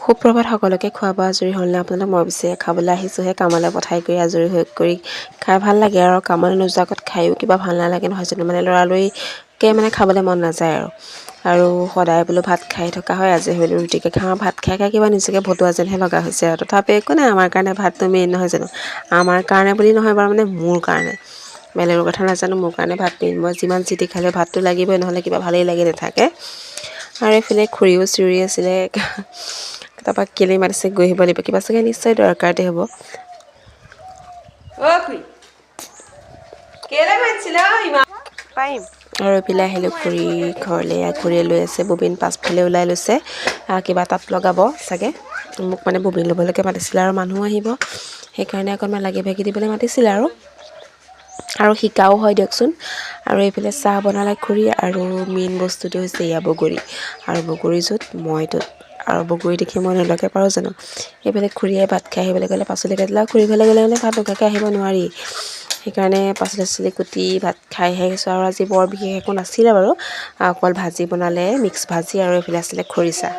সুপ্ৰভাত সকলোকে খোৱা বোৱা আজৰি হ'লনে আপোনালোক মই পিছে খাবলৈ আহিছোঁহে কামলৈ পঠাই কৰি আজৰি হৈ কৰি খাই ভাল লাগে আৰু কামলৈ নোযোৱা আগত খায়ো কিবা ভাল নালাগে নহয় জানো মানে লৰালৰিকৈ মানে খাবলৈ মন নাযায় আৰু সদায় বোলো ভাত খাই থকা হয় আজি বোলো ৰুটিকে খাওঁ ভাত খাই কিবা নিজকে ভতুৱা যেনহে লগা হৈছে আৰু তথাপি একো নাই আমাৰ কাৰণে ভাতটো মেইন নহয় জানো আমাৰ কাৰণে বুলি নহয় বাৰু মানে মোৰ কাৰণে বেলেগৰ কথা নাজানো মোৰ কাৰণে ভাত মেইন মই যিমান চিটি খালে ভাতটো লাগিবই নহ'লে কিবা ভালেই লাগি নাথাকে আৰু এইফালে খুৰীও চিঞৰি আছিলে তাৰপৰা কেলে মাতিছে গৈ আহিব লাগিব কিবা চাগে নিশ্চয় দৰকাৰতে হ'ব পাৰিম আৰু এইফালে আহিলোঁ খুৰী ঘৰলৈ খুৰীয়ে লৈ আছে ববিন পাছফালে ওলাই লৈছে কিবা তাত লগাব চাগে মোক মানে ববিন ল'বলৈকে মাতিছিলে আৰু মানুহ আহিব সেইকাৰণে অকণমান লাগি ভাগি দিবলৈ মাতিছিলে আৰু শিকাও হয় দিয়কচোন আৰু এইফালে চাহ বনালে খুৰী আৰু মেইন বস্তুটো হৈছে এয়া বগৰী আৰু বগৰী য'ত মইটোত আৰু বগৰী দেখি মই নলগাকে পাৰোঁ জানো এইফালে খুৰীয়ে ভাত খাই আহিবলৈ গ'লে পাচলি কাটিলে আৰু খুৰী ঘৰলৈ গ'লে মানে ভাত নোখোৱাকৈ আহিব নোৱাৰি সেইকাৰণে পাচলি কুটি ভাত খাই আহিছোঁ আৰু আজি বৰ বিশেষ একো নাছিলে বাৰু অকল ভাজি বনালে মিক্স ভাজি আৰু এইফালে আছিলে খৰিচা